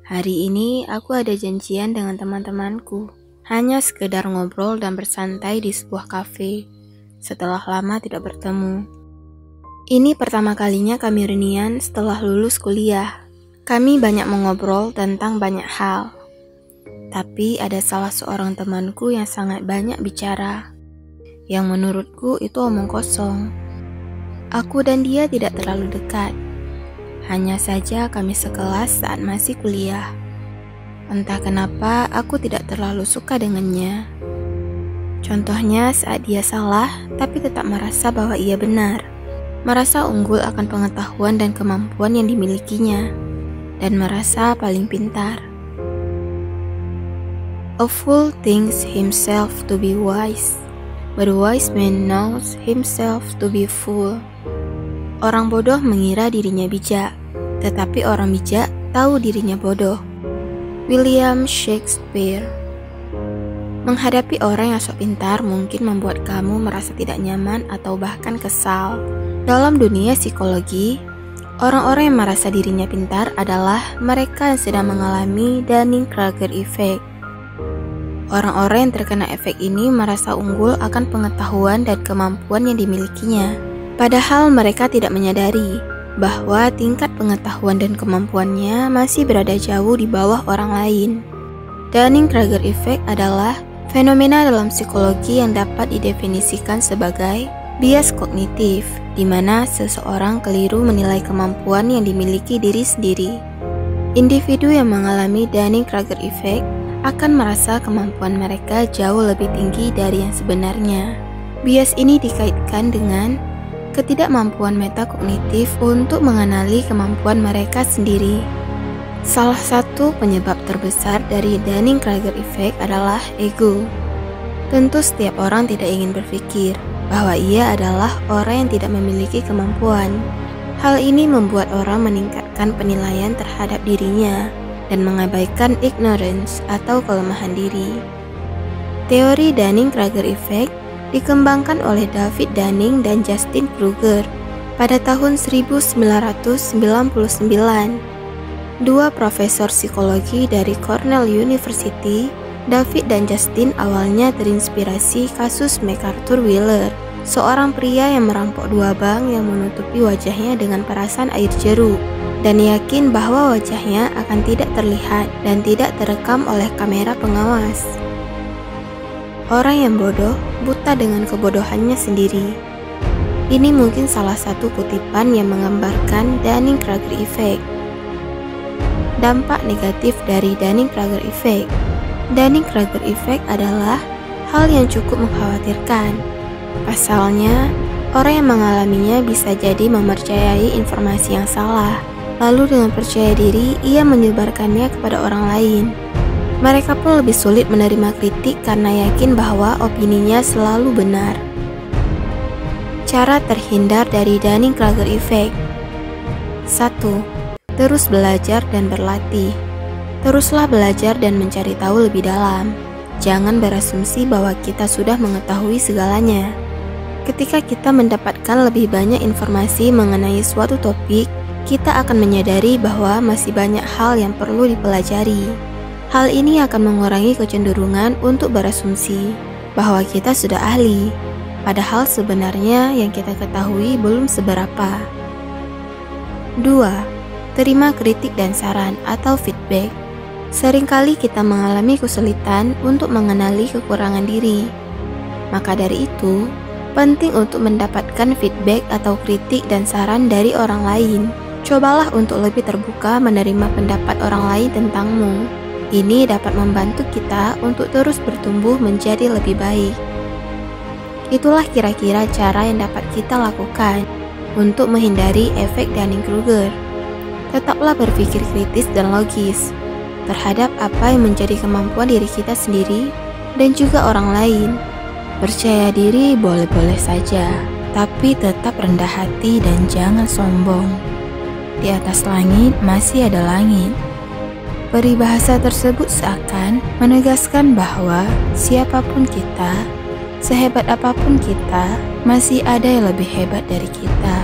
Hari ini aku ada janjian dengan teman-temanku. Hanya sekedar ngobrol dan bersantai di sebuah kafe setelah lama tidak bertemu. Ini pertama kalinya kami reunian setelah lulus kuliah. Kami banyak mengobrol tentang banyak hal. Tapi ada salah seorang temanku yang sangat banyak bicara. Yang menurutku itu omong kosong. Aku dan dia tidak terlalu dekat. Hanya saja kami sekelas saat masih kuliah. Entah kenapa aku tidak terlalu suka dengannya. Contohnya saat dia salah tapi tetap merasa bahwa ia benar. Merasa unggul akan pengetahuan dan kemampuan yang dimilikinya. Dan merasa paling pintar. A fool thinks himself to be wise, but a wise man knows himself to be fool. Orang bodoh mengira dirinya bijak, tetapi orang bijak tahu dirinya bodoh. William Shakespeare. Menghadapi orang yang sok pintar mungkin membuat kamu merasa tidak nyaman atau bahkan kesal. Dalam dunia psikologi, orang-orang yang merasa dirinya pintar adalah mereka yang sedang mengalami Dunning-Kruger effect. Orang-orang yang terkena efek ini merasa unggul akan pengetahuan dan kemampuan yang dimilikinya. Padahal mereka tidak menyadari bahwa tingkat pengetahuan dan kemampuannya masih berada jauh di bawah orang lain. Dunning-Kruger effect adalah fenomena dalam psikologi yang dapat didefinisikan sebagai bias kognitif, di mana seseorang keliru menilai kemampuan yang dimiliki diri sendiri. Individu yang mengalami Dunning-Kruger effect akan merasa kemampuan mereka jauh lebih tinggi dari yang sebenarnya. Bias ini dikaitkan dengan ketidakmampuan metakognitif untuk mengenali kemampuan mereka sendiri. Salah satu penyebab terbesar dari Dunning-Kruger effect adalah ego. Tentu setiap orang tidak ingin berpikir bahwa ia adalah orang yang tidak memiliki kemampuan. Hal ini membuat orang meningkatkan penilaian terhadap dirinya dan mengabaikan ignorance atau kelemahan diri. Teori Dunning-Kruger effect dikembangkan oleh David Dunning dan Justin Kruger pada tahun 1999. Dua profesor psikologi dari Cornell University, David dan Justin awalnya terinspirasi kasus MacArthur Wheeler, seorang pria yang merampok dua bank yang menutupi wajahnya dengan perasan air jeruk, dan yakin bahwa wajahnya akan tidak terlihat dan tidak terekam oleh kamera pengawas. Orang yang bodoh buta dengan kebodohannya sendiri. Ini mungkin salah satu kutipan yang menggambarkan Dunning-Kruger effect. Dampak negatif dari Dunning-Kruger effect. Dunning-Kruger effect adalah hal yang cukup mengkhawatirkan. Pasalnya, orang yang mengalaminya bisa jadi mempercayai informasi yang salah, lalu dengan percaya diri ia menyebarkannya kepada orang lain. Mereka pun lebih sulit menerima kritik karena yakin bahwa opininya selalu benar. Cara terhindar dari Dunning-Kruger effect. 1. Terus belajar dan berlatih. Teruslah belajar dan mencari tahu lebih dalam. Jangan berasumsi bahwa kita sudah mengetahui segalanya. Ketika kita mendapatkan lebih banyak informasi mengenai suatu topik, kita akan menyadari bahwa masih banyak hal yang perlu dipelajari. Hal ini akan mengurangi kecenderungan untuk berasumsi bahwa kita sudah ahli, padahal sebenarnya yang kita ketahui belum seberapa. 2. Terima kritik dan saran atau feedback. Seringkali kita mengalami kesulitan untuk mengenali kekurangan diri. Maka dari itu, penting untuk mendapatkan feedback atau kritik dan saran dari orang lain. Cobalah untuk lebih terbuka menerima pendapat orang lain tentangmu. Ini dapat membantu kita untuk terus bertumbuh menjadi lebih baik. Itulah kira-kira cara yang dapat kita lakukan untuk menghindari efek Dunning-Kruger. Tetaplah berpikir kritis dan logis terhadap apa yang menjadi kemampuan diri kita sendiri dan juga orang lain. Percaya diri boleh-boleh saja, tapi tetap rendah hati dan jangan sombong. Di atas langit masih ada langit. Peribahasa tersebut seakan menegaskan bahwa siapapun kita, sehebat apapun kita, masih ada yang lebih hebat dari kita.